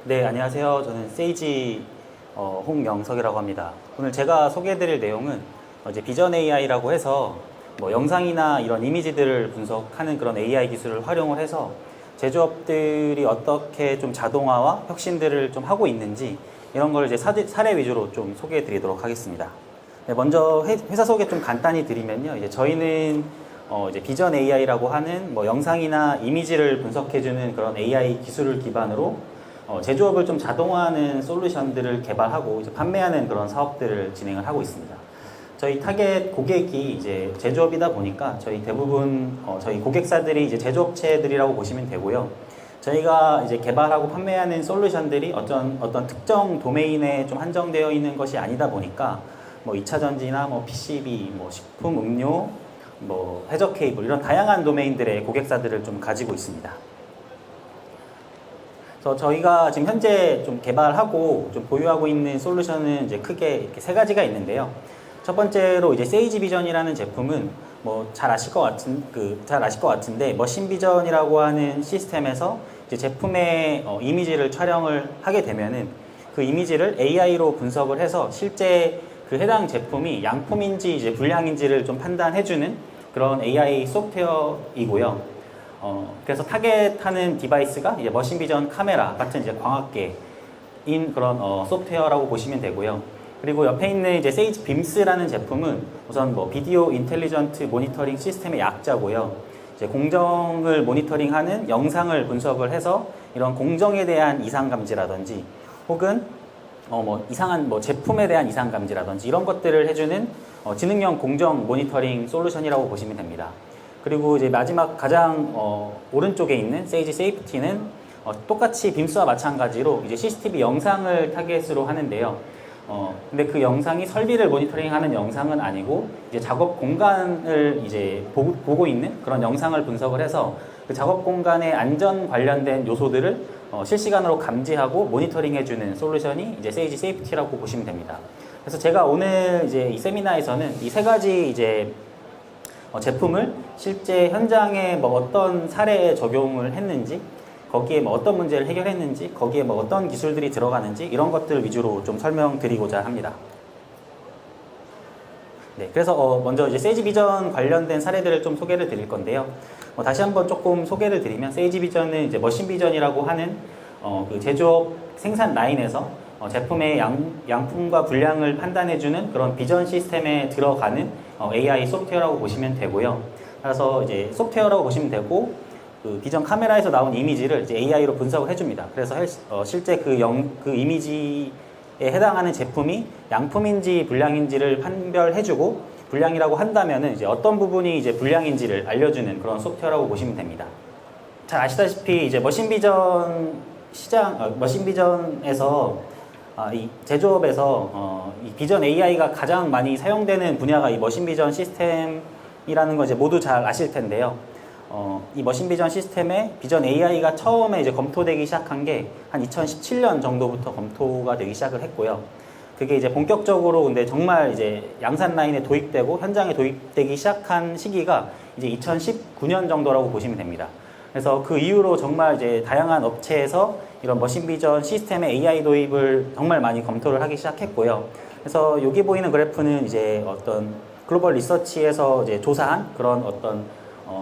네, 안녕하세요. 저는 세이지 홍영석이라고 합니다. 오늘 제가 소개해드릴 내용은 이제 비전 AI라고 해서 뭐 영상이나 이런 이미지들을 분석하는 그런 AI 기술을 활용을 해서 제조업들이 어떻게 좀 자동화와 혁신들을 좀 하고 있는지 이런 걸 이제 사례 위주로 좀 소개해드리도록 하겠습니다. 네, 먼저 회사 소개 좀 간단히 드리면요. 이제 저희는 이제 비전 AI라고 하는 뭐 영상이나 이미지를 분석해주는 그런 AI 기술을 기반으로 제조업을 좀 자동화하는 솔루션들을 개발하고 이제 판매하는 그런 사업들을 진행을 하고 있습니다. 저희 타겟 고객이 이제 제조업이다 보니까 저희 대부분 저희 고객사들이 이제 제조업체들이라고 보시면 되고요. 저희가 이제 개발하고 판매하는 솔루션들이 어떤 특정 도메인에 좀 한정되어 있는 것이 아니다 보니까 뭐 2차 전지나 뭐 PCB, 뭐 식품, 음료, 뭐 해적 케이블 이런 다양한 도메인들의 고객사들을 좀 가지고 있습니다. 그래서 저희가 지금 현재 좀 개발하고 좀 보유하고 있는 솔루션은 이제 크게 이렇게 세 가지가 있는데요. 첫 번째로 이제 세이지 비전이라는 제품은 뭐 잘 아실 것 같은데 머신 비전이라고 하는 시스템에서 이제 제품의 이미지를 촬영을 하게 되면은 그 이미지를 AI로 분석을 해서 실제 그 해당 제품이 양품인지 이제 불량인지를 좀 판단해주는 그런 AI 소프트웨어이고요. 그래서 타겟하는 디바이스가 이제 머신 비전 카메라 같은 이제 광학계인 그런 소프트웨어라고 보시면 되고요. 그리고 옆에 있는 이제 세이지 빔스라는 제품은 우선 뭐 비디오 인텔리전트 모니터링 시스템의 약자고요. 이제 공정을 모니터링하는 영상을 분석을 해서 이런 공정에 대한 이상 감지라든지 혹은 뭐 이상한 뭐 제품에 대한 이상 감지라든지 이런 것들을 해주는 지능형 공정 모니터링 솔루션이라고 보시면 됩니다. 그리고 이제 마지막 가장 오른쪽에 있는 세이지 세이프티는 똑같이 빔스와 마찬가지로 이제 CCTV 영상을 타겟으로 하는데요. 근데 그 영상이 설비를 모니터링하는 영상은 아니고 이제 작업 공간을 이제 보고 있는 그런 영상을 분석을 해서 그 작업 공간의 안전 관련된 요소들을 실시간으로 감지하고 모니터링해주는 솔루션이 이제 세이지 세이프티라고 보시면 됩니다. 그래서 제가 오늘 이제 이 세미나에서는 이 세 가지 이제 제품을 실제 현장에 뭐 어떤 사례에 적용을 했는지, 거기에 뭐 어떤 문제를 해결했는지, 거기에 뭐 어떤 기술들이 들어가는지 이런 것들 위주로 좀 설명드리고자 합니다. 네, 그래서 먼저 이제 세이지 비전 관련된 사례들을 좀 소개를 드릴 건데요. 다시 한번 조금 소개를 드리면 세이지 비전은 이제 머신 비전이라고 하는 그 제조업 생산 라인에서 제품의 양품과 분량을 판단해주는 그런 비전 시스템에 들어가는 AI 소프트웨어라고 보시면 되고요. 그래서 이제 소프트웨어라고 보시면 되고 그 비전 카메라에서 나온 이미지를 이제 AI로 분석을 해줍니다. 그래서 실제 그 이미지에 해당하는 제품이 양품인지 불량인지를 판별해주고 불량이라고 한다면은 이제 어떤 부분이 이제 불량인지를 알려주는 그런 소프트웨어라고 보시면 됩니다. 잘 아시다시피 이제 머신 비전에서 이 제조업에서 이 비전 AI가 가장 많이 사용되는 분야가 이 머신 비전 시스템이라는 거 이제 모두 잘 아실 텐데요. 이 머신 비전 시스템에 비전 AI가 처음에 이제 검토되기 시작한 게 한 2017년 정도부터 검토가 되기 시작을 했고요. 그게 이제 본격적으로 근데 정말 이제 양산 라인에 도입되고 현장에 도입되기 시작한 시기가 이제 2019년 정도라고 보시면 됩니다. 그래서 그 이후로 정말 이제 다양한 업체에서 이런 머신 비전 시스템의 AI 도입을 정말 많이 검토를 하기 시작했고요. 그래서 여기 보이는 그래프는 이제 어떤 글로벌 리서치에서 이제 조사한 그런 어떤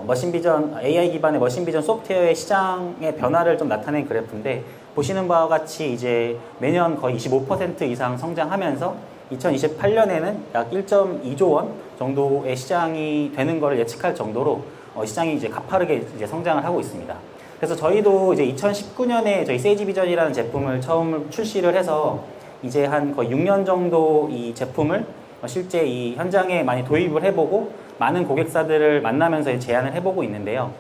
머신 비전 AI 기반의 머신 비전 소프트웨어의 시장의 변화를 좀 나타낸 그래프인데 보시는 바와 같이 이제 매년 거의 25% 이상 성장하면서 2028년에는 약 1.2조 원 정도의 시장이 되는 것을 예측할 정도로 시장이 이제 가파르게 이제 성장을 하고 있습니다. 그래서 저희도 이제 2019년에 저희 세이지 비전이라는 제품을 처음 출시를 해서 이제 한 거의 6년 정도 이 제품을 실제 이 현장에 많이 도입을 해보고 많은 고객사들을 만나면서 제안을 해보고 있는데요.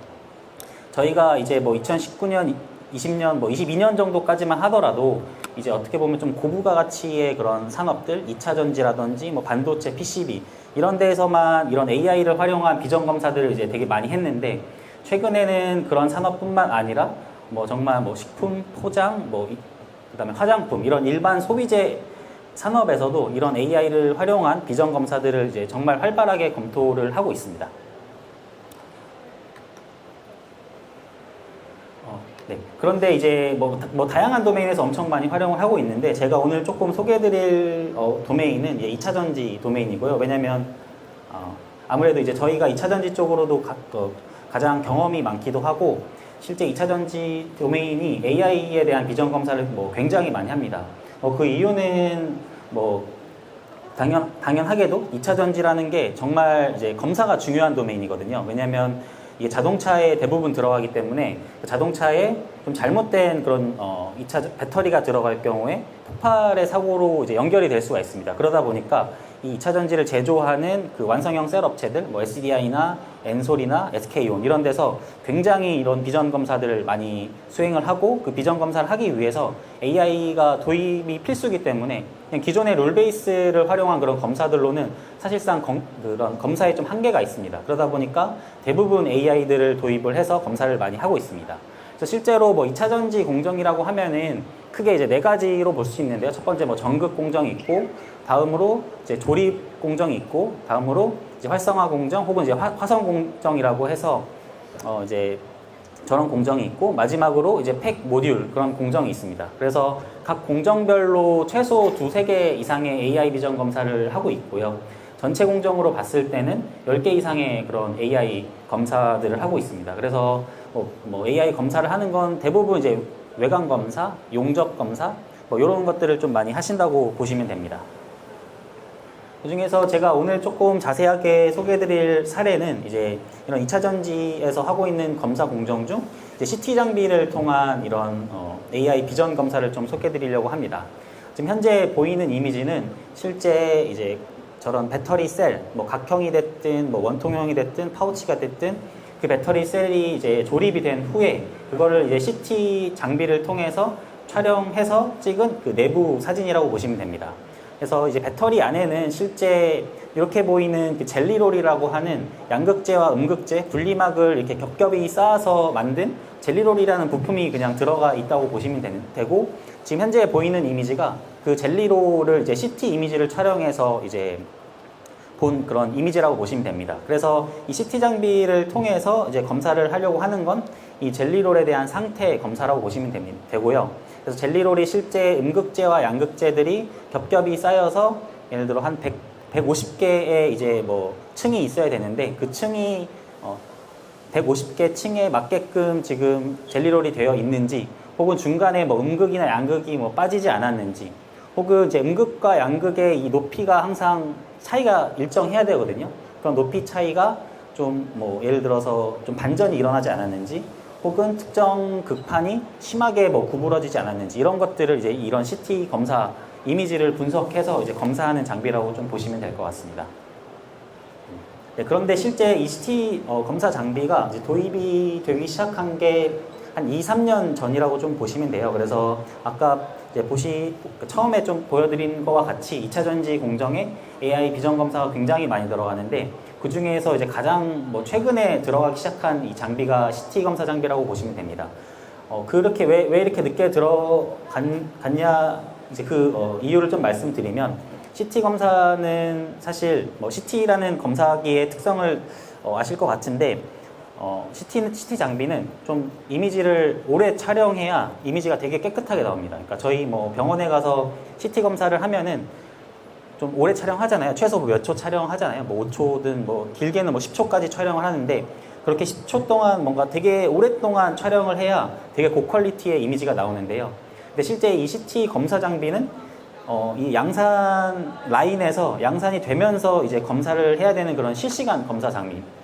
저희가 이제 뭐 2019년, 20년, 뭐 22년 정도까지만 하더라도 이제 어떻게 보면 좀 고부가 가치의 그런 산업들, 2차 전지라든지 뭐 반도체, PCB 이런 데에서만 이런 AI를 활용한 비전 검사들을 이제 되게 많이 했는데 최근에는 그런 산업뿐만 아니라 뭐 정말 뭐 식품, 포장, 뭐 그다음에 화장품 이런 일반 소비재 산업에서도 이런 AI를 활용한 비전 검사들을 이제 정말 활발하게 검토를 하고 있습니다. 네. 그런데 이제 뭐 다양한 도메인에서 엄청 많이 활용을 하고 있는데 제가 오늘 조금 소개해드릴 도메인은 2차전지 도메인이고요. 왜냐면 아무래도 이제 저희가 2차전지 쪽으로도 가장 경험이 많기도 하고 실제 2차전지 도메인이 AI에 대한 비전 검사를 굉장히 많이 합니다. 그 이유는 당연하게도 2차전지라는 게 정말 이제 검사가 중요한 도메인이거든요. 왜냐면 이게 자동차에 대부분 들어가기 때문에 자동차에 좀 잘못된 그런 2차 배터리가 들어갈 경우에 폭발의 사고로 이제 연결이 될 수가 있습니다. 그러다 보니까 이 2차 전지를 제조하는 그 완성형 셀 업체들, SDI나 엔솔이나 SK온 이런 데서 굉장히 이런 비전 검사들을 많이 수행을 하고 그 비전 검사를 하기 위해서 AI가 도입이 필수이기 때문에 그냥 기존의 룰 베이스를 활용한 그런 검사들로는 사실상 그런 검사에 좀 한계가 있습니다. 그러다 보니까 대부분 AI들을 도입을 해서 검사를 많이 하고 있습니다. 그래서 실제로 2차 전지 공정이라고 하면은 크게 이제 4가지로 볼 수 있는데요. 첫 번째 전극 공정이 있고, 다음으로 이제 조립 공정이 있고, 다음으로 이제 활성화 공정 혹은 이제 화성 공정이라고 해서 이제 저런 공정이 있고, 마지막으로 이제 팩 모듈 그런 공정이 있습니다. 그래서 각 공정별로 최소 2-3개 이상의 AI 비전 검사를 하고 있고요. 전체 공정으로 봤을 때는 10개 이상의 그런 AI 검사들을 하고 있습니다. 그래서 AI 검사를 하는 건 대부분 이제 외관 검사, 용접 검사 이런 것들을 좀 많이 하신다고 보시면 됩니다. 그 중에서 제가 오늘 조금 자세하게 소개해드릴 사례는 이제 이런 2차 전지에서 하고 있는 검사 공정 중 이제 CT 장비를 통한 이런 AI 비전 검사를 좀 소개해드리려고 합니다. 지금 현재 보이는 이미지는 실제 이제 저런 배터리 셀, 각형이 됐든 원통형이 됐든 파우치가 됐든 그 배터리 셀이 이제 조립이 된 후에 그거를 이제 CT 장비를 통해서 촬영해서 찍은 그 내부 사진이라고 보시면 됩니다. 그래서 이제 배터리 안에는 실제 이렇게 보이는 그 젤리롤이라고 하는 양극재와 음극재 분리막을 이렇게 겹겹이 쌓아서 만든 젤리롤이라는 부품이 그냥 들어가 있다고 보시면 되고, 지금 현재 보이는 이미지가 그 젤리롤을 이제 CT 이미지를 촬영해서 이제 본 그런 이미지라고 보시면 됩니다. 그래서 이 CT 장비를 통해서 이제 검사를 하려고 하는 건 이 젤리롤에 대한 상태 검사라고 보시면 되고요. 그래서 젤리롤이 실제 음극재와 양극재들이 겹겹이 쌓여서 예를 들어 한 150개의 이제 층이 있어야 되는데 그 층이 150개 층에 맞게끔 지금 젤리롤이 되어 있는지, 혹은 중간에 음극이나 양극이 빠지지 않았는지, 혹은 이제 음극과 양극의 이 높이가 항상 차이가 일정해야 되거든요. 그런 높이 차이가 좀 예를 들어서 좀 반전이 일어나지 않았는지, 혹은 특정 극판이 심하게 구부러지지 않았는지, 이런 것들을 이제 이런 CT 검사 이미지를 분석해서 이제 검사하는 장비라고 좀 보시면 될 것 같습니다. 네, 그런데 실제 이 CT 검사 장비가 이제 도입이 되기 시작한 게 한 2-3년 전이라고 좀 보시면 돼요. 그래서 아까 이제 처음에 좀 보여드린 거와 같이 2차 전지 공정에 AI 비전 검사가 굉장히 많이 들어가는데, 그 중에서 이제 가장 최근에 들어가기 시작한 이 장비가 CT 검사 장비라고 보시면 됩니다. 그렇게 왜 이렇게 늦게 들어갔냐, 이제 이유를 좀 말씀드리면, CT 검사는 사실 CT라는 검사기의 특성을 아실 것 같은데, CT 장비는 좀 이미지를 오래 촬영해야 이미지가 되게 깨끗하게 나옵니다. 그러니까 저희 병원에 가서 CT 검사를 하면은 좀 오래 촬영하잖아요. 최소 몇 초 촬영하잖아요. 5초든 길게는 10초까지 촬영을 하는데, 그렇게 10초 동안 뭔가 되게 오랫동안 촬영을 해야 되게 고퀄리티의 이미지가 나오는데요. 근데 실제 이 CT 검사 장비는 이 양산 라인에서 양산이 되면서 이제 검사를 해야 되는 그런 실시간 검사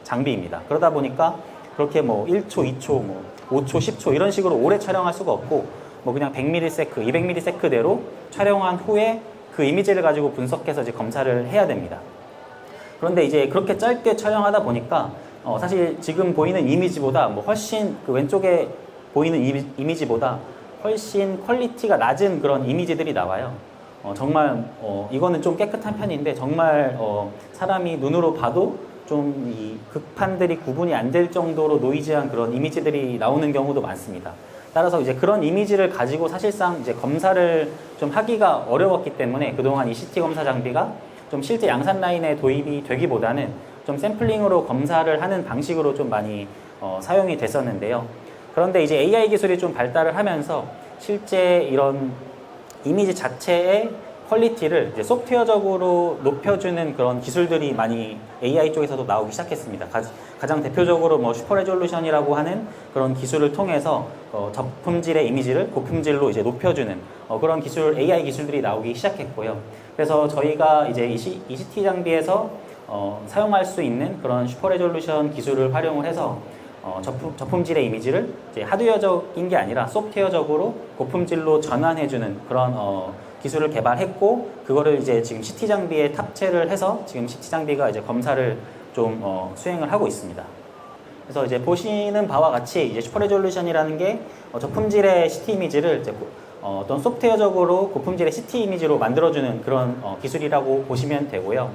장비입니다. 그러다 보니까 그렇게 1초, 2초, 5초, 10초 이런 식으로 오래 촬영할 수가 없고, 그냥 100ms, 200ms대로 촬영한 후에 그 이미지를 가지고 분석해서 이제 검사를 해야 됩니다. 그런데 이제 그렇게 짧게 촬영하다 보니까 사실 지금 보이는 이미지보다 훨씬 그 왼쪽에 보이는 이미지보다 훨씬 퀄리티가 낮은 그런 이미지들이 나와요. 정말 이거는 좀 깨끗한 편인데, 정말 사람이 눈으로 봐도 좀 이 극판들이 구분이 안 될 정도로 노이즈한 그런 이미지들이 나오는 경우도 많습니다. 따라서 이제 그런 이미지를 가지고 사실상 이제 검사를 좀 하기가 어려웠기 때문에 그동안 이 CT 검사 장비가 좀 실제 양산 라인에 도입이 되기보다는 좀 샘플링으로 검사를 하는 방식으로 좀 많이 사용이 됐었는데요. 그런데 이제 AI 기술이 좀 발달을 하면서 실제 이런 이미지 자체의 퀄리티를 이제 소프트웨어적으로 높여주는 그런 기술들이 많이 AI 쪽에서도 나오기 시작했습니다. 가장 대표적으로 뭐 슈퍼 레졸루션이라고 하는 그런 기술을 통해서 저품질의 이미지를 고품질로 이제 높여주는 그런 기술, AI 기술들이 나오기 시작했고요. 그래서 저희가 이제 ECT 장비에서 사용할 수 있는 그런 슈퍼 레졸루션 기술을 활용을 해서 저품질의 이미지를 이제 하드웨어적인 게 아니라 소프트웨어적으로 고품질로 전환해주는 그런 기술을 개발했고, 그거를 이제 지금 CT 장비에 탑재를 해서 지금 CT 장비가 이제 검사를 좀 수행을 하고 있습니다. 그래서 이제 보시는 바와 같이 이제 슈퍼 레졸루션이라는 게 저품질의 CT 이미지를 이제 어떤 소프트웨어적으로 고품질의 CT 이미지로 만들어주는 그런 기술이라고 보시면 되고요.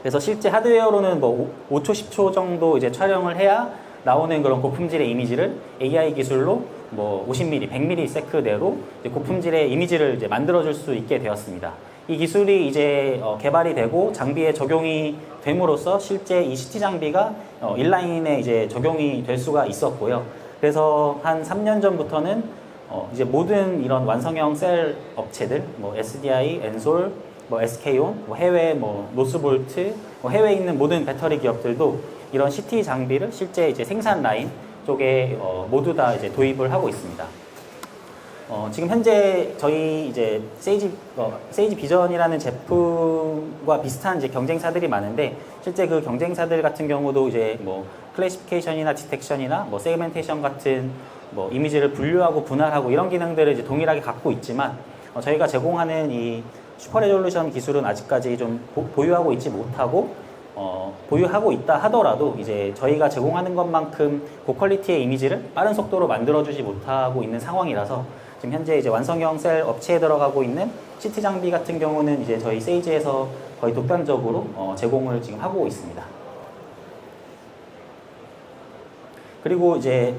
그래서 실제 하드웨어로는 뭐 5초, 10초 정도 이제 촬영을 해야 나오는 그런 고품질의 이미지를 AI 기술로 뭐 50mm, 100mm 내로 이제 고품질의 이미지를 이제 만들어줄 수 있게 되었습니다. 이 기술이 이제 개발이 되고 장비에 적용이 됨으로써 실제 이 CT 장비가 인라인에 이제 적용이 될 수가 있었고요. 그래서 한 3년 전부터는 이제 모든 이런 완성형 셀 업체들, 뭐 SDI, 엔솔, 뭐 SK온, 뭐 해외 뭐 노스볼트, 뭐 해외에 있는 모든 배터리 기업들도 이런 CT 장비를 실제 이제 생산 라인 쪽에 모두 다 이제 도입을 하고 있습니다. 지금 현재 저희 이제 세이지 비전이라는 제품과 비슷한 이제 경쟁사들이 많은데, 실제 그 경쟁사들 같은 경우도 이제 뭐 클래시피케이션이나 디텍션이나 뭐 세그멘테이션 같은 뭐 이미지를 분류하고 분할하고 이런 기능들을 이제 동일하게 갖고 있지만, 저희가 제공하는 이 슈퍼 레졸루션 기술은 아직까지 좀 보유하고 있지 못하고, 보유하고 있다 하더라도 이제 저희가 제공하는 것만큼 고퀄리티의 이미지를 빠른 속도로 만들어주지 못하고 있는 상황이라서, 지금 현재 이제 완성형 셀 업체에 들어가고 있는 CT 장비 같은 경우는 이제 저희 세이지에서 거의 독단적으로 제공을 지금 하고 있습니다. 그리고 이제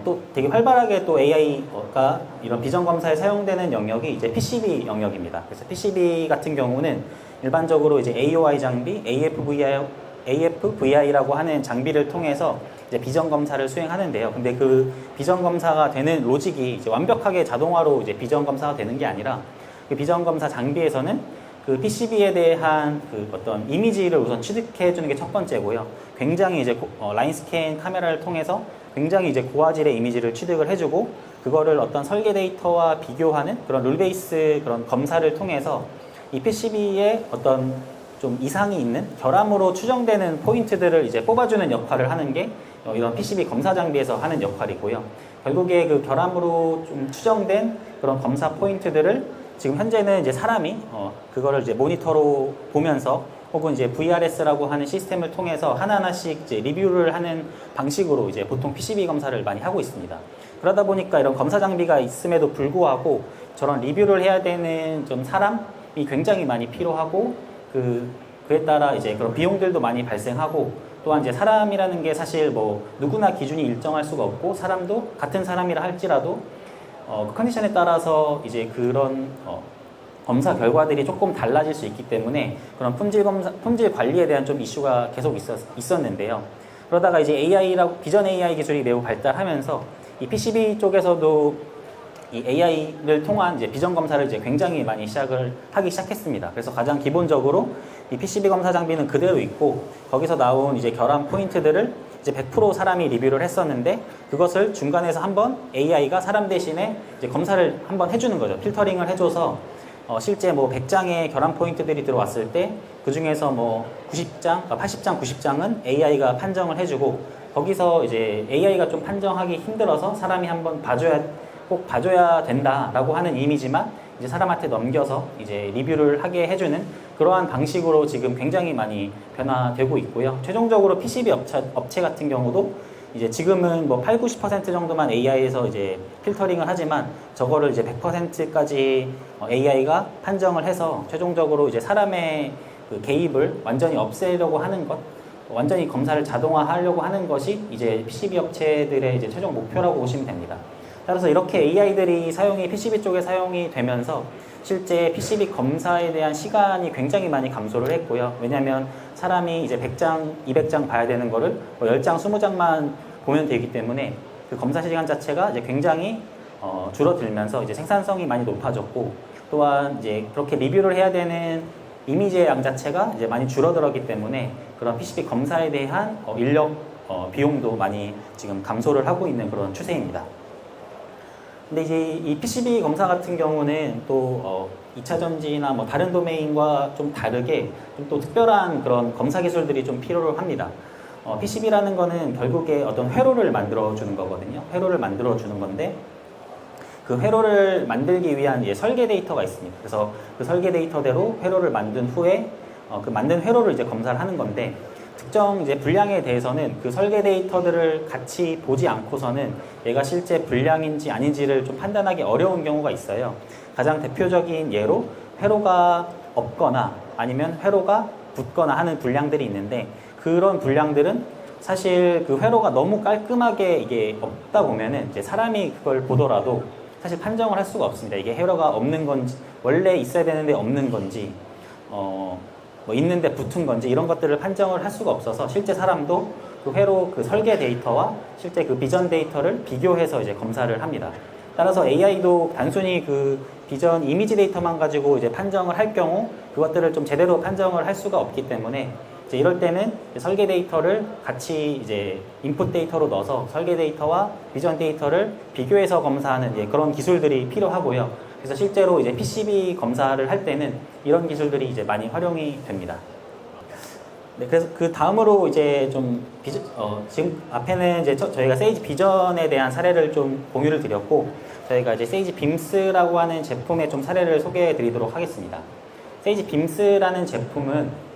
또 되게 활발하게 또 AI가 이런 비전 검사에 사용되는 영역이 이제 PCB 영역입니다. 그래서 PCB 같은 경우는 일반적으로 이제 AOI 장비, AFVI라고 하는 장비를 통해서 이제 비전 검사를 수행하는데요. 근데 그 비전 검사가 되는 로직이 이제 완벽하게 자동화로 이제 비전 검사가 되는 게 아니라, 그 비전 검사 장비에서는 그 PCB에 대한 그 어떤 이미지를 우선 취득해 주는 게 첫 번째고요. 굉장히 이제 라인 스캔 카메라를 통해서 굉장히 이제 고화질의 이미지를 취득을 해주고, 그거를 어떤 설계 데이터와 비교하는 그런 룰 베이스 그런 검사를 통해서 이 PCB에 어떤 좀 이상이 있는 결함으로 추정되는 포인트들을 이제 뽑아주는 역할을 하는 게 이런 PCB 검사 장비에서 하는 역할이고요. 결국에 그 결함으로 좀 추정된 그런 검사 포인트들을 지금 현재는 이제 사람이 그거를 이제 모니터로 보면서 혹은 이제 VRS라고 하는 시스템을 통해서 하나하나씩 이제 리뷰를 하는 방식으로 이제 보통 PCB 검사를 많이 하고 있습니다. 그러다 보니까 이런 검사 장비가 있음에도 불구하고 저런 리뷰를 해야 되는 좀 사람이 굉장히 많이 필요하고, 그에 따라 이제 그런 비용들도 많이 발생하고, 또한 이제 사람이라는 게 사실 뭐 누구나 기준이 일정할 수가 없고, 사람도 같은 사람이라 할지라도 그 컨디션에 따라서 이제 그런 검사 결과들이 조금 달라질 수 있기 때문에 그런 품질 관리에 대한 좀 이슈가 계속 있었는데요. 그러다가 이제 비전 AI 기술이 매우 발달하면서 이 PCB 쪽에서도 이 AI를 통한 이제 비전 검사를 이제 굉장히 많이 하기 시작했습니다. 그래서 가장 기본적으로 이 PCB 검사 장비는 그대로 있고, 거기서 나온 이제 결함 포인트들을 이제 100% 사람이 리뷰를 했었는데, 그것을 중간에서 한번 AI가 사람 대신에 이제 검사를 한번 해주는 거죠. 필터링을 해줘서 실제 뭐 100장의 결함 포인트들이 들어왔을 때 그 중에서 뭐 90장, 80장, 90장은 AI가 판정을 해주고, 거기서 이제 AI가 좀 판정하기 힘들어서 사람이 한번 꼭 봐줘야 된다라고 하는 이미지만 이제 사람한테 넘겨서 이제 리뷰를 하게 해주는 그러한 방식으로 지금 굉장히 많이 변화되고 있고요. 최종적으로 PCB 업체 같은 경우도 이제 지금은 뭐 8, 90% 정도만 AI에서 이제 필터링을 하지만, 저거를 이제 100%까지 AI가 판정을 해서 최종적으로 이제 사람의 그 개입을 완전히 없애려고 하는 것, 완전히 검사를 자동화하려고 하는 것이 이제 PCB 업체들의 이제 최종 목표라고 보시면 됩니다. 따라서 이렇게 AI들이 PCB 쪽에 사용이 되면서 실제 PCB 검사에 대한 시간이 굉장히 많이 감소를 했고요. 왜냐하면 사람이 이제 100장, 200장 봐야 되는 거를 뭐 10장, 20장만 보면 되기 때문에 그 검사 시간 자체가 이제 굉장히 줄어들면서 이제 생산성이 많이 높아졌고, 또한 이제 그렇게 리뷰를 해야 되는 이미지의 양 자체가 이제 많이 줄어들었기 때문에 그런 PCB 검사에 대한 인력 비용도 많이 지금 감소를 하고 있는 그런 추세입니다. 근데 이제 이 PCB 검사 같은 경우는 또 2차 전지나 뭐 다른 도메인과 좀 다르게 좀 또 특별한 그런 검사 기술들이 좀 필요로 합니다. PCB라는 거는 결국에 어떤 회로를 만들어 주는 거거든요. 회로를 만들어 주는 건데, 그 회로를 만들기 위한 설계 데이터가 있습니다. 그래서 그 설계 데이터대로 회로를 만든 후에 그 만든 회로를 이제 검사를 하는 건데, 특정 이제 불량에 대해서는 그 설계 데이터들을 같이 보지 않고서는 얘가 실제 불량인지 아닌지를 좀 판단하기 어려운 경우가 있어요. 가장 대표적인 예로 회로가 없거나 아니면 회로가 붙거나 하는 불량들이 있는데, 그런 불량들은 사실 그 회로가 너무 깔끔하게 이게 없다 보면은 이제 사람이 그걸 보더라도 사실 판정을 할 수가 없습니다. 이게 회로가 없는 건지, 원래 있어야 되는데 없는 건지, 뭐 있는데 붙은 건지, 이런 것들을 판정을 할 수가 없어서 실제 사람도 그 회로 그 설계 데이터와 실제 그 비전 데이터를 비교해서 이제 검사를 합니다. 따라서 AI도 단순히 그 비전 이미지 데이터만 가지고 이제 판정을 할 경우 그것들을 좀 제대로 판정을 할 수가 없기 때문에 이제 이럴 때는 설계 데이터를 같이 이제 인풋 데이터로 넣어서 설계 데이터와 비전 데이터를 비교해서 검사하는 그런 기술들이 필요하고요. 그래서 실제로 이제 PCB 검사를 할 때는 이런 기술들이 이제 많이 활용이 됩니다. 네, 그래서 그 다음으로 이제 좀 지금 앞에는 이제 저희가 세이지 비전에 대한 사례를 좀 공유를 드렸고, 저희가 이제 세이지 빔스라고 하는 제품의 좀 사례를 소개해 드리도록 하겠습니다. 세이지 빔스라는 제품은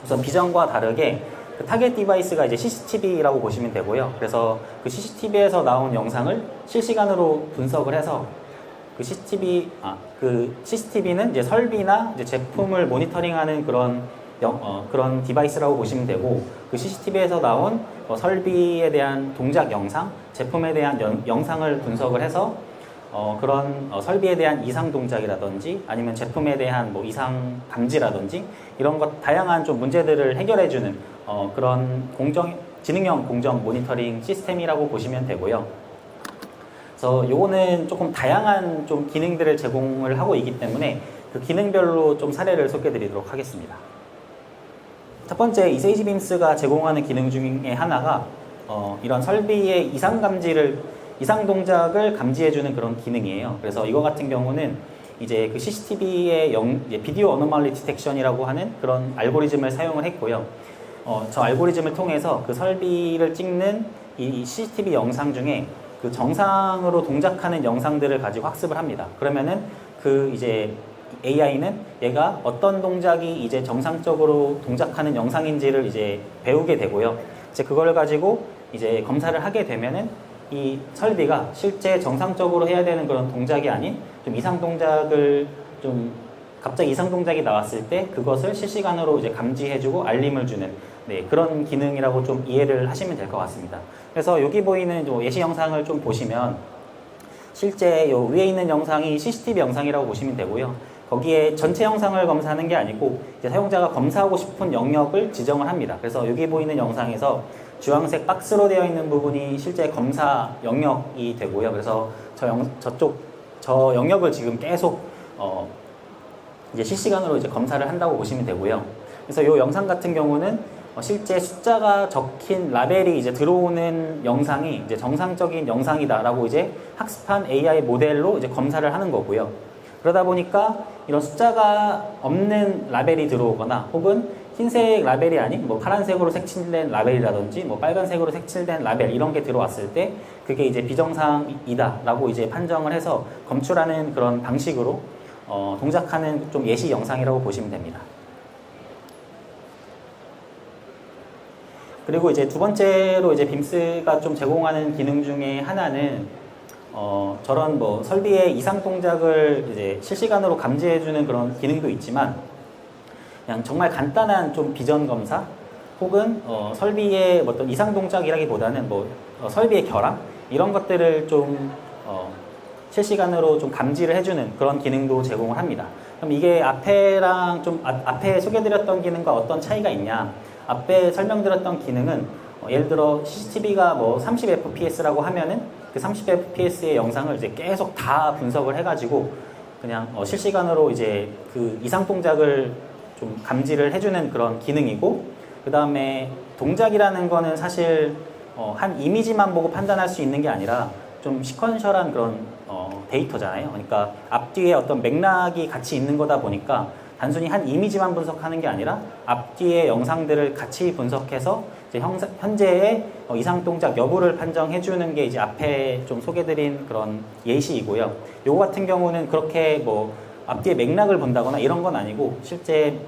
우선 비전과 다르게 그 타겟 디바이스가 이제 CCTV라고 보시면 되고요. 그래서 그 CCTV에서 나온 영상을 실시간으로 분석을 해서 그 CCTV는 이제 설비나 이제 제품을 모니터링하는 그런 디바이스라고 보시면 되고, 그 CCTV에서 나온 설비에 대한 동작 영상, 제품에 대한 영상을 분석을 해서 그런 설비에 대한 이상 동작이라든지 아니면 제품에 대한 뭐 이상 감지라든지 이런 것 다양한 좀 문제들을 해결해주는 그런 지능형 공정 모니터링 시스템이라고 보시면 되고요. 그래서 요거는 조금 다양한 좀 기능들을 제공을 하고 있기 때문에 그 기능별로 좀 사례를 소개드리도록 하겠습니다. 첫 번째, 이 세이지 빔스가 제공하는 기능 중에 하나가 이런 설비의 이상 동작을 감지해주는 그런 기능이에요. 그래서 이거 같은 경우는 이제 그 CCTV의 비디오 어노멀리 디텍션이라고 하는 그런 알고리즘을 사용을 했고요. 저 알고리즘을 통해서 그 설비를 찍는 이 CCTV 영상 중에 그 정상으로 동작하는 영상들을 가지고 학습을 합니다. 그러면은 그 이제 AI는 얘가 어떤 동작이 이제 정상적으로 동작하는 영상인지를 이제 배우게 되고요. 이제 그걸 가지고 이제 검사를 하게 되면은 이 설비가 실제 정상적으로 해야 되는 그런 동작이 아닌 좀 이상 동작을 갑자기 이상 동작이 나왔을 때 그것을 실시간으로 이제 감지해주고 알림을 주는 그런 기능이라고 좀 이해를 하시면 될 것 같습니다. 그래서 여기 보이는 예시 영상을 좀 보시면 실제 요 위에 있는 영상이 CCTV 영상이라고 보시면 되고요. 거기에 전체 영상을 검사하는 게 아니고 이제 사용자가 검사하고 싶은 영역을 지정을 합니다. 그래서 여기 보이는 영상에서 주황색 박스로 되어 있는 부분이 실제 검사 영역이 되고요. 그래서 저 영역을 지금 계속 이제 실시간으로 이제 검사를 한다고 보시면 되고요. 그래서 이 영상 같은 경우는 실제 숫자가 적힌 라벨이 이제 들어오는 영상이 이제 정상적인 영상이다라고 이제 학습한 AI 모델로 이제 검사를 하는 거고요. 그러다 보니까 이런 숫자가 없는 라벨이 들어오거나 혹은 흰색 라벨이 아닌 뭐 파란색으로 색칠된 라벨이라든지 뭐 빨간색으로 색칠된 라벨 이런 게 들어왔을 때 그게 이제 비정상이다라고 이제 판정을 해서 검출하는 그런 방식으로 동작하는 좀 예시 영상이라고 보시면 됩니다. 그리고 이제 두 번째로 이제 빔스가 좀 제공하는 기능 중에 하나는 저런 뭐 설비의 이상 동작을 이제 실시간으로 감지해주는 그런 기능도 있지만 그냥 정말 간단한 좀 비전 검사 혹은 설비의 어떤 이상 동작이라기보다는 뭐 설비의 결함 이런 것들을 좀 실시간으로 좀 감지를 해주는 그런 기능도 제공을 합니다. 그럼 이게 앞에 소개드렸던 기능과 어떤 차이가 있냐? 앞에 설명드렸던 기능은 예를 들어 CCTV가 뭐 30fps라고 하면은 그 30fps의 영상을 이제 계속 다 분석을 해가지고 그냥 실시간으로 이제 그 이상 동작을 좀 감지를 해주는 그런 기능이고, 그 다음에 동작이라는 거는 사실 한 이미지만 보고 판단할 수 있는 게 아니라 좀 시퀀셜한 그런 데이터잖아요. 그러니까 앞뒤에 어떤 맥락이 같이 있는 거다 보니까 단순히 한 이미지만 분석하는 게 아니라 앞뒤의 영상들을 같이 분석해서 이제 현재의 이상 동작 여부를 판정해 주는 게 이제 앞에 좀 소개드린 그런 예시이고요. 요거 같은 경우는 그렇게 뭐 앞뒤의 맥락을 본다거나 이런 건 아니고 실제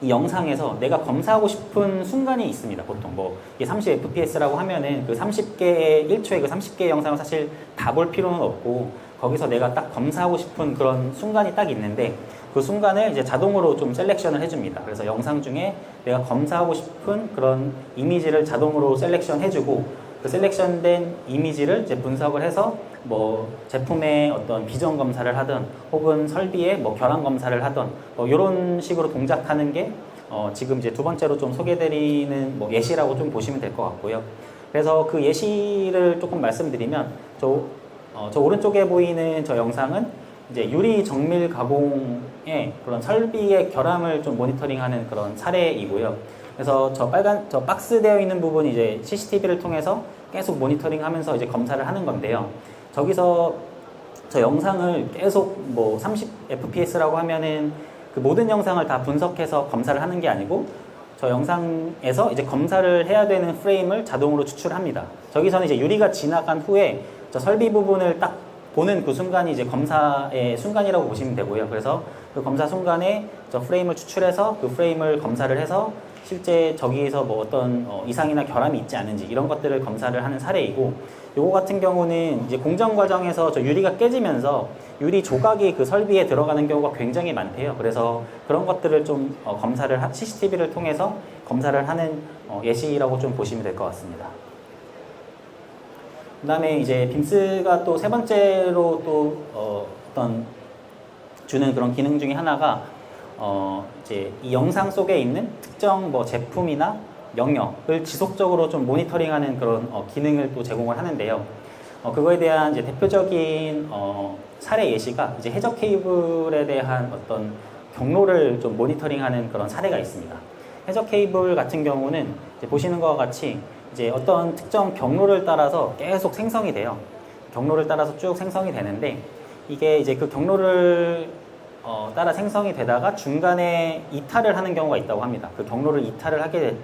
이 영상에서 내가 검사하고 싶은 순간이 있습니다. 보통 뭐 이게 30fps라고 하면은 그 30개의 1초에 그 30개의 영상을 사실 다 볼 필요는 없고 거기서 내가 딱 검사하고 싶은 그런 순간이 딱 있는데 그 순간을 이제 자동으로 좀 셀렉션을 해줍니다. 그래서 영상 중에 내가 검사하고 싶은 그런 이미지를 자동으로 셀렉션 해주고 그 셀렉션된 이미지를 이제 분석을 해서 뭐 제품의 어떤 비전 검사를 하든 혹은 설비의 뭐 결함 검사를 하든 뭐 이런 식으로 동작하는 게 지금 이제 두 번째로 좀 소개드리는 뭐 예시라고 좀 보시면 될 것 같고요. 그래서 그 예시를 조금 말씀드리면 저 오른쪽에 보이는 저 영상은 이제 유리 정밀 가공의 그런 설비의 결함을 좀 모니터링하는 그런 사례이고요. 그래서 저 박스 되어 있는 부분이 이제 CCTV를 통해서 계속 모니터링하면서 이제 검사를 하는 건데요. 저기서 저 영상을 계속 뭐 30fps라고 하면은 그 모든 영상을 다 분석해서 검사를 하는 게 아니고 저 영상에서 이제 검사를 해야 되는 프레임을 자동으로 추출합니다. 저기서는 이제 유리가 지나간 후에 저 설비 부분을 딱 보는 그 순간이 이제 검사의 순간이라고 보시면 되고요. 그래서 그 검사 순간에 저 프레임을 추출해서 그 프레임을 검사를 해서 실제 저기에서 뭐 어떤 이상이나 결함이 있지 않은지 이런 것들을 검사를 하는 사례이고, 요거 같은 경우는 이제 공정 과정에서 저 유리가 깨지면서 유리 조각이 그 설비에 들어가는 경우가 굉장히 많대요. 그래서 그런 것들을 좀 CCTV를 통해서 검사를 하는 예시라고 좀 보시면 될 것 같습니다. 그 다음에 이제 빔스가 또 세 번째로 또 어떤 주는 그런 기능 중에 하나가 이제 이 영상 속에 있는 특정 뭐 제품이나 영역을 지속적으로 좀 모니터링하는 그런 기능을 또 제공을 하는데요. 그거에 대한 이제 대표적인 사례 예시가 이제 해저 케이블에 대한 어떤 경로를 좀 모니터링하는 그런 사례가 있습니다. 해저 케이블 같은 경우는 이제 보시는 것과 같이 이제 어떤 특정 경로를 따라서 계속 생성이 돼요. 경로를 따라서 쭉 생성이 되는데 이게 이제 그 경로를 따라 생성이 되다가 중간에 이탈을 하는 경우가 있다고 합니다. 그 경로를 이탈을 하게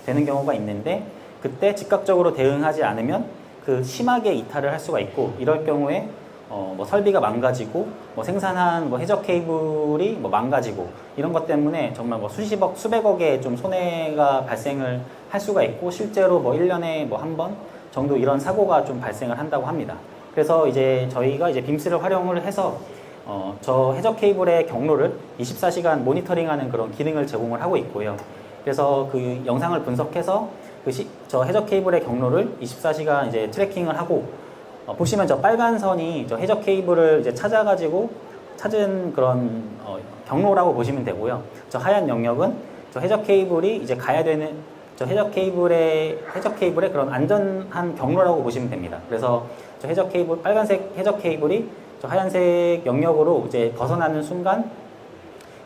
되는 경우가 있는데 그때 즉각적으로 대응하지 않으면 그 심하게 이탈을 할 수가 있고, 이럴 경우에 뭐 설비가 망가지고 뭐 생산한 뭐 해저 케이블이 뭐 망가지고 이런 것 때문에 정말 뭐 수십억, 수백억의 좀 손해가 발생을 할 수가 있고, 실제로 뭐 1년에 뭐 한 번 정도 이런 사고가 좀 발생을 한다고 합니다. 그래서 이제 저희가 이제 빔스를 활용을 해서 저 해저 케이블의 경로를 24시간 모니터링하는 그런 기능을 제공을 하고 있고요. 그래서 그 영상을 분석해서 저 해저 케이블의 경로를 24시간 이제 트래킹을 하고 보시면 저 빨간 선이 저 해저 케이블을 이제 찾은 그런 경로라고 보시면 되고요. 저 하얀 영역은 저 해저 케이블이 이제 가야 되는 저 해저 케이블의 그런 안전한 경로라고 보시면 됩니다. 그래서 저 해저 케이블, 빨간색 해저 케이블이 저 하얀색 영역으로 이제 벗어나는 순간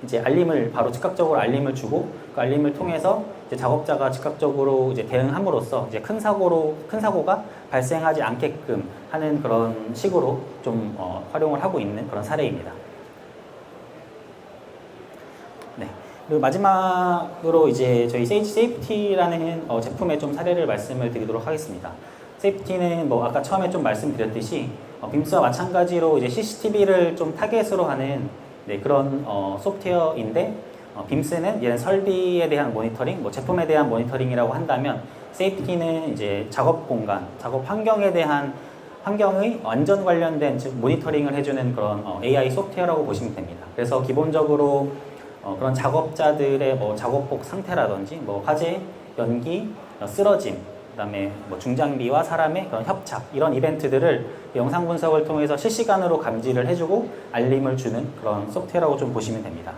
이제 바로 즉각적으로 알림을 주고 그 알림을 통해서 이제 작업자가 즉각적으로 이제 대응함으로써 이제 큰 사고가 발생하지 않게끔 하는 그런 식으로 좀 활용을 하고 있는 그런 사례입니다. 네. 그리고 마지막으로 이제 저희 세이지 세이프티라는 제품의 좀 사례를 말씀을 드리도록 하겠습니다. 세이프티는 뭐 아까 처음에 좀 말씀드렸듯이 빔스와 마찬가지로 이제 CCTV를 좀 타겟으로 하는 그런 소프트웨어인데, 빔스는 얘는 설비에 대한 모니터링, 뭐 제품에 대한 모니터링이라고 한다면 세이프티는 이제 작업 공간, 작업 환경의 안전 관련된 즉 모니터링을 해주는 그런 AI 소프트웨어라고 보시면 됩니다. 그래서 기본적으로 그런 작업자들의 뭐 작업복 상태라든지 뭐 화재, 연기, 쓰러짐, 그다음에 뭐 중장비와 사람의 그런 협착 이런 이벤트들을 영상 분석을 통해서 실시간으로 감지를 해주고 알림을 주는 그런 소프트웨어라고 좀 보시면 됩니다.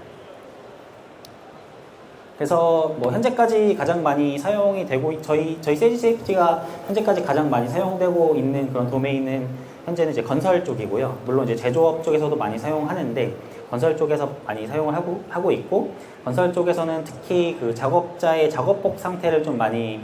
그래서 뭐 현재까지 가장 많이 사용이 되고 저희 세지 세이프티가 현재까지 가장 많이 사용되고 있는 그런 도메인은 현재는 이제 건설 쪽이고요. 물론 이제 제조업 쪽에서도 많이 사용하는데 건설 쪽에서 많이 사용을 하고 있고, 건설 쪽에서는 특히 그 작업자의 작업복 상태를 좀 많이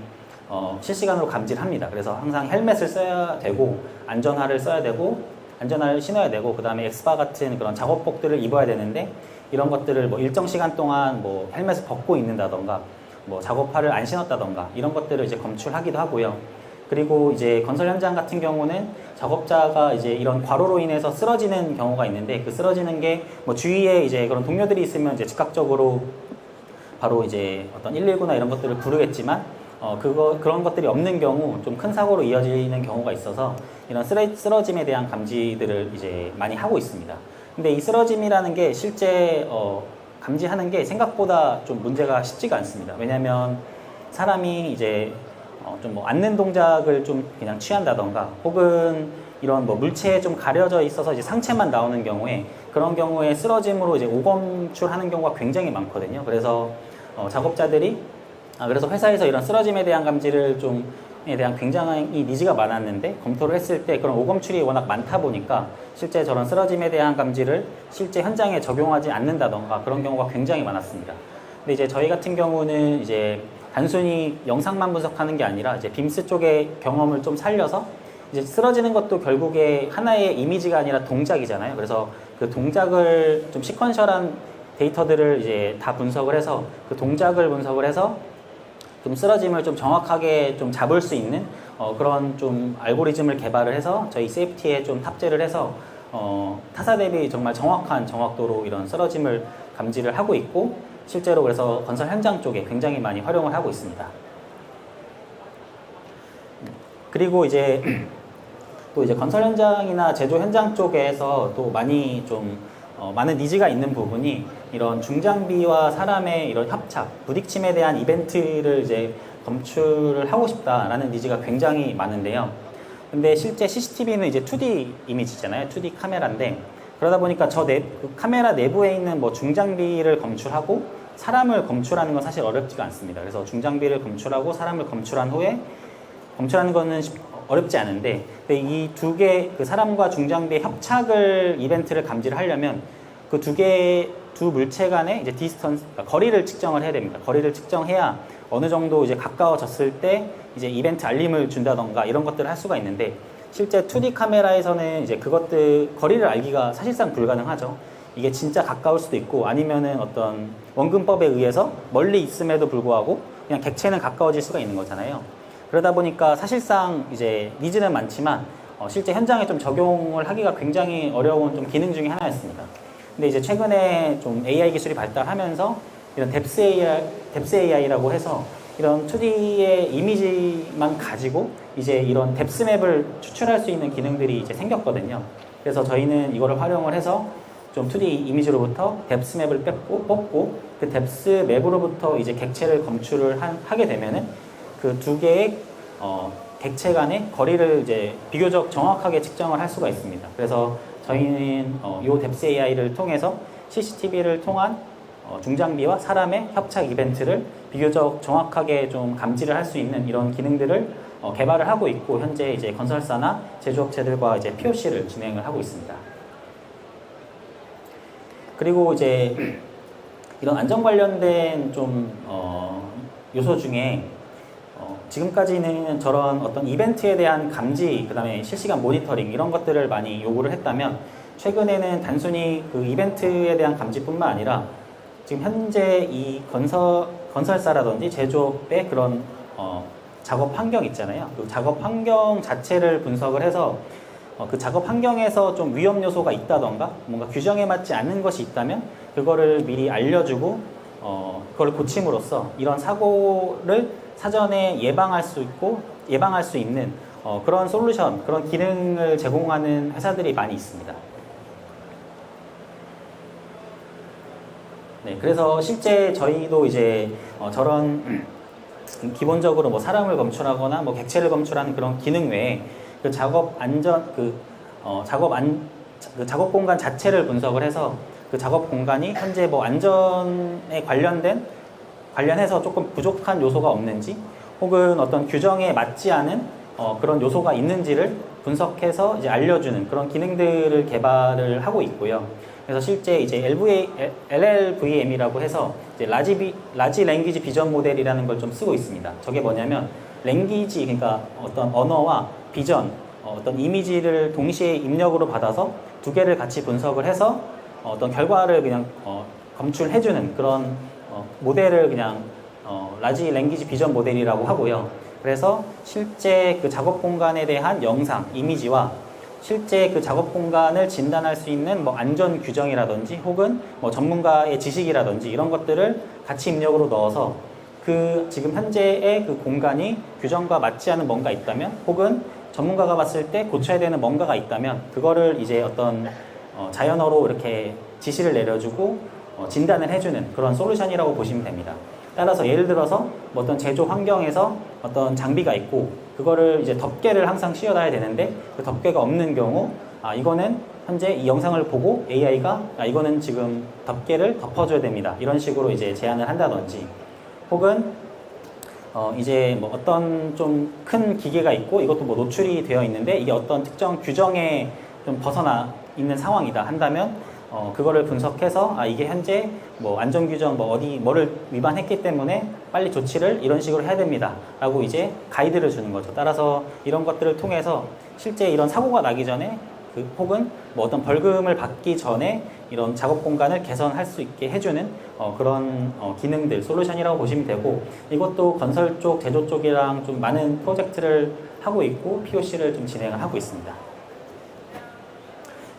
실시간으로 감지를 합니다. 그래서 항상 헬멧을 써야 되고, 안전화를 써야 되고, 안전화를 신어야 되고, 그 다음에 엑스바 같은 그런 작업복들을 입어야 되는데, 이런 것들을 뭐 일정 시간 동안 뭐 헬멧을 벗고 있는다던가, 뭐 작업화를 안 신었다던가, 이런 것들을 이제 검출하기도 하고요. 그리고 이제 건설 현장 같은 경우는 작업자가 이제 이런 과로로 인해서 쓰러지는 경우가 있는데, 그 쓰러지는 게 뭐 주위에 이제 그런 동료들이 있으면 이제 즉각적으로 바로 이제 어떤 119나 이런 것들을 부르겠지만, 그런 것들이 없는 경우 좀 큰 사고로 이어지는 경우가 있어서 이런 쓰러짐에 대한 감지들을 이제 많이 하고 있습니다. 근데 이 쓰러짐이라는 게 실제 감지하는 게 생각보다 좀 문제가 쉽지가 않습니다. 왜냐하면 사람이 이제 좀 뭐 앉는 동작을 좀 그냥 취한다던가, 혹은 이런 뭐 물체에 좀 가려져 있어서 이제 상체만 나오는 경우에, 그런 경우에 쓰러짐으로 이제 오검출하는 경우가 굉장히 많거든요. 그래서 작업자들이 그래서 회사에서 이런 쓰러짐에 대한 감지를 에 대한 굉장히 니즈가 많았는데, 검토를 했을 때 그런 오검출이 워낙 많다 보니까 실제 저런 쓰러짐에 대한 감지를 실제 현장에 적용하지 않는다던가 그런 경우가 굉장히 많았습니다. 근데 이제 저희 같은 경우는 이제 단순히 영상만 분석하는 게 아니라 이제 빔스 쪽의 경험을 좀 살려서, 이제 쓰러지는 것도 결국에 하나의 이미지가 아니라 동작이잖아요. 그래서 그 동작을 좀 시퀀셜한 데이터들을 이제 다 분석을 해서, 그 동작을 분석을 해서 좀 쓰러짐을 좀 정확하게 좀 잡을 수 있는 그런 좀 알고리즘을 개발을 해서 저희 세이프티에 좀 탑재를 해서 타사 대비 정말 정확한 정확도로 이런 쓰러짐을 감지를 하고 있고, 실제로 그래서 건설 현장 쪽에 굉장히 많이 활용을 하고 있습니다. 그리고 이제 또 이제 건설 현장이나 제조 현장 쪽에서 또 많이 좀 많은 니즈가 있는 부분이 이런 중장비와 사람의 이런 협착, 부딪힘에 대한 이벤트를 이제 검출을 하고 싶다라는 니즈가 굉장히 많은데요. 근데 실제 CCTV는 이제 2D 이미지잖아요. 2D 카메라인데, 그러다 보니까 그 카메라 내부에 있는 뭐 중장비를 검출하고 사람을 검출하는 건 사실 어렵지가 않습니다. 그래서 중장비를 검출하고 사람을 검출한 후에, 검출하는 거는 어렵지 않은데, 근데 이 두 개, 그 사람과 중장비의 협착을 이벤트를 감지를 하려면 그 두 물체 간의 이제 디스턴스, 그러니까 거리를 측정을 해야 됩니다. 거리를 측정해야 어느 정도 이제 가까워졌을 때 이제 이벤트 알림을 준다던가 이런 것들을 할 수가 있는데, 실제 2D 카메라에서는 이제 그것들 거리를 알기가 사실상 불가능하죠. 이게 진짜 가까울 수도 있고, 아니면은 어떤 원근법에 의해서 멀리 있음에도 불구하고 그냥 객체는 가까워질 수가 있는 거잖아요. 그러다 보니까 사실상 이제 니즈는 많지만 실제 현장에 좀 적용을 하기가 굉장히 어려운 좀 기능 중에 하나였습니다. 근데 이제 최근에 좀 AI 기술이 발달하면서 이런 뎁스 AI라고 해서 이런 2D의 이미지만 가지고 이제 이런 뎁스 맵을 추출할 수 있는 기능들이 이제 생겼거든요. 그래서 저희는 이거를 활용을 해서 좀 2D 이미지로부터 뎁스 맵을 뽑고 그 뎁스 맵으로부터 이제 객체를 검출을 하게 되면은 그 두 개의 객체 간의 거리를 이제 비교적 정확하게 측정을 할 수가 있습니다. 그래서 저희는 이 뎁스 AI를 통해서 CCTV를 통한 중장비와 사람의 협착 이벤트를 비교적 정확하게 좀 감지를 할 수 있는 이런 기능들을 개발을 하고 있고, 현재 이제 건설사나 제조업체들과 이제 POC를 진행을 하고 있습니다. 그리고 이제 이런 안전 관련된 좀 요소 중에 지금까지는 저런 어떤 이벤트에 대한 감지, 그 다음에 실시간 모니터링 이런 것들을 많이 요구를 했다면, 최근에는 단순히 그 이벤트에 대한 감지뿐만 아니라 지금 현재 이 건설사라든지 제조업의 그런 작업 환경 있잖아요. 그 작업 환경 자체를 분석을 해서 그 작업 환경에서 좀 위험 요소가 있다던가 뭔가 규정에 맞지 않는 것이 있다면 그거를 미리 알려주고 그걸 고침으로써 이런 사고를 사전에 예방할 수 있는 그런 솔루션, 그런 기능을 제공하는 회사들이 많이 있습니다. 네, 그래서 실제 저희도 이제 저런 기본적으로 뭐 사람을 검출하거나 뭐 객체를 검출하는 그런 기능 외에 그 작업 안전, 작업 공간 자체를 분석을 해서 그 작업 공간이 현재 뭐 안전에 관련된 관련해서 조금 부족한 요소가 없는지 혹은 어떤 규정에 맞지 않은 그런 요소가 있는지를 분석해서 이제 알려주는 그런 기능들을 개발을 하고 있고요. 그래서 실제 이제 LLVM이라고 해서 이제 라지 랭귀지 비전 모델이라는 걸 좀 쓰고 있습니다. 저게 뭐냐면 랭귀지, 그러니까 어떤 언어와 비전, 어떤 이미지를 동시에 입력으로 받아서 두 개를 같이 분석을 해서 어떤 결과를 그냥 검출해주는 그런 모델을 그냥 라지 랭귀지 비전 모델이라고 하고요. 그래서 실제 그 작업 공간에 대한 영상, 이미지와 실제 그 작업 공간을 진단할 수 있는 뭐 안전 규정이라든지 혹은 뭐 전문가의 지식이라든지 이런 것들을 같이 입력으로 넣어서 그 지금 현재의 그 공간이 규정과 맞지 않은 뭔가 있다면 혹은 전문가가 봤을 때 고쳐야 되는 뭔가가 있다면 그거를 이제 어떤 자연어로 이렇게 지시를 내려주고 진단을 해주는 그런 솔루션이라고 보시면 됩니다. 따라서 예를 들어서 뭐 어떤 제조 환경에서 어떤 장비가 있고 그거를 이제 덮개를 항상 씌워놔야 되는데 그 덮개가 없는 경우 이거는 현재 이 영상을 보고 AI가 이거는 지금 덮개를 덮어줘야 됩니다. 이런 식으로 이제 제안을 한다든지 혹은 이제 뭐 어떤 좀 큰 기계가 있고 이것도 뭐 노출이 되어 있는데 이게 어떤 특정 규정에 좀 벗어나 있는 상황이다 한다면 그거를 분석해서 이게 현재 뭐 안전규정 뭐를 위반했기 때문에 빨리 조치를 이런 식으로 해야 됩니다 라고 이제 가이드를 주는 거죠. 따라서 이런 것들을 통해서 실제 이런 사고가 나기 전에 혹은 뭐 어떤 벌금을 받기 전에 이런 작업 공간을 개선할 수 있게 해주는 그런 기능들, 솔루션이라고 보시면 되고 이것도 건설 쪽, 제조 쪽이랑 좀 많은 프로젝트를 하고 있고 POC를 좀 진행을 하고 있습니다.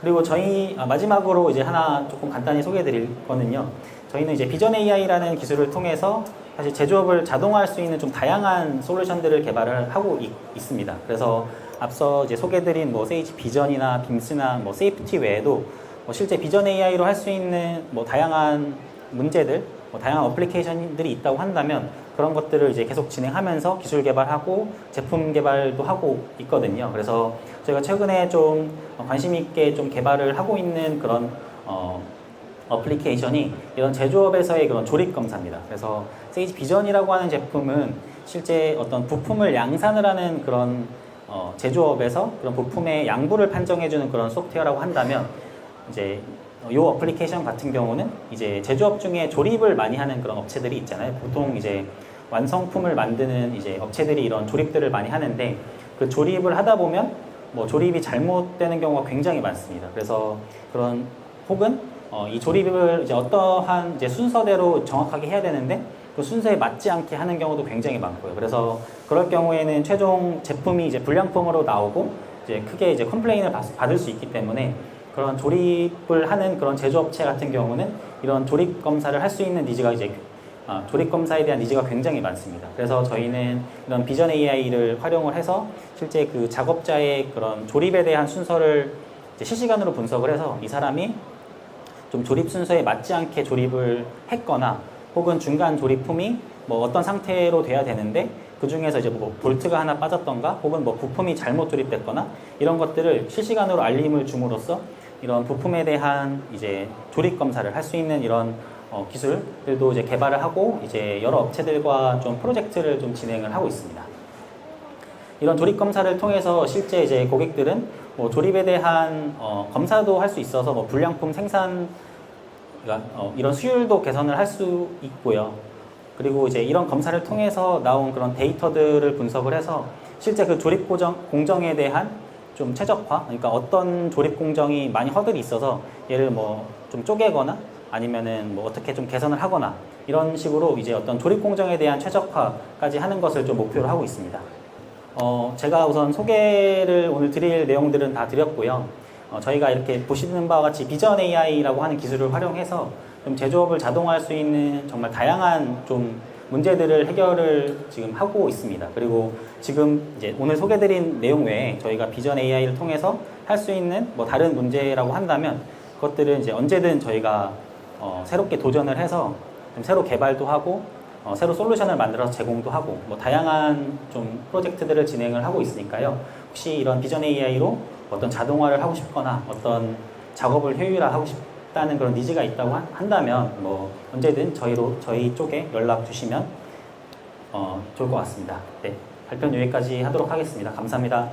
그리고 저희 마지막으로 이제 하나 조금 간단히 소개해 드릴 거는요. 저희는 이제 비전 AI라는 기술을 통해서 사실 제조업을 자동화할 수 있는 좀 다양한 솔루션들을 개발을 하고 있습니다. 그래서 앞서 이제 소개드린 뭐 세이지 비전이나 빔스나 뭐 세이프티 외에도 뭐 실제 비전 AI로 할 수 있는 뭐 다양한 문제들, 뭐 다양한 어플리케이션들이 있다고 한다면 그런 것들을 이제 계속 진행하면서 기술 개발하고 제품 개발도 하고 있거든요. 그래서 저희가 최근에 좀 관심 있게 좀 개발을 하고 있는 그런 어플리케이션이 이런 제조업에서의 그런 조립 검사입니다. 그래서 세이지 비전이라고 하는 제품은 실제 어떤 부품을 양산을 하는 그런 제조업에서 그런 부품의 양부를 판정해주는 그런 소프트웨어라고 한다면 이제 이 어플리케이션 같은 경우는 이제 제조업 중에 조립을 많이 하는 그런 업체들이 있잖아요. 보통 이제 완성품을 만드는 이제 업체들이 이런 조립들을 많이 하는데 그 조립을 하다 보면 뭐 조립이 잘못되는 경우가 굉장히 많습니다. 그래서 그런 혹은 이 조립을 이제 어떠한 이제 순서대로 정확하게 해야 되는데 그 순서에 맞지 않게 하는 경우도 굉장히 많고요. 그래서 그럴 경우에는 최종 제품이 이제 불량품으로 나오고 이제 크게 이제 컴플레인을 받을 수 있기 때문에 그런 조립을 하는 그런 제조업체 같은 경우는 이런 조립 검사를 할 수 있는 니즈가 이제 조립 검사에 대한 니즈가 굉장히 많습니다. 그래서 저희는 이런 비전 AI를 활용을 해서 실제 그 작업자의 그런 조립에 대한 순서를 이제 실시간으로 분석을 해서 이 사람이 좀 조립 순서에 맞지 않게 조립을 했거나 혹은 중간 조립품이 뭐 어떤 상태로 돼야 되는데 그 중에서 이제 뭐 볼트가 하나 빠졌던가 혹은 뭐 부품이 잘못 조립됐거나 이런 것들을 실시간으로 알림을 줌으로써 이런 부품에 대한 이제 조립 검사를 할 수 있는 이런 기술들도 이제 개발을 하고 이제 여러 업체들과 좀 프로젝트를 좀 진행을 하고 있습니다. 이런 조립 검사를 통해서 실제 이제 고객들은 뭐 조립에 대한 검사도 할 수 있어서 뭐 불량품 생산 이런 수율도 개선을 할 수 있고요. 그리고 이제 이런 검사를 통해서 나온 그런 데이터들을 분석을 해서 실제 그 조립 공정에 대한 좀 최적화, 그러니까 어떤 조립 공정이 많이 허들이 있어서 얘를 뭐 좀 쪼개거나 아니면은 뭐 어떻게 좀 개선을 하거나 이런 식으로 이제 어떤 조립 공정에 대한 최적화까지 하는 것을 좀 목표로 하고 있습니다. 제가 우선 소개를 오늘 드릴 내용들은 다 드렸고요. 저희가 이렇게 보시는 바와 같이 비전 AI라고 하는 기술을 활용해서 좀 제조업을 자동화할 수 있는 정말 다양한 좀 문제들을 해결을 지금 하고 있습니다. 그리고 지금 이제 오늘 소개드린 내용 외에 저희가 비전 AI를 통해서 할 수 있는 뭐 다른 문제라고 한다면 그것들은 이제 언제든 저희가 새롭게 도전을 해서 좀 새로 개발도 하고 새로 솔루션을 만들어서 제공도 하고 뭐 다양한 좀 프로젝트들을 진행을 하고 있으니까요. 혹시 이런 비전 AI로 어떤 자동화를 하고 싶거나 어떤 작업을 효율화하고 싶다는 그런 니즈가 있다고 한다면 뭐 언제든 저희 쪽에 연락 주시면 좋을 것 같습니다. 네, 발표는 여기까지 하도록 하겠습니다. 감사합니다.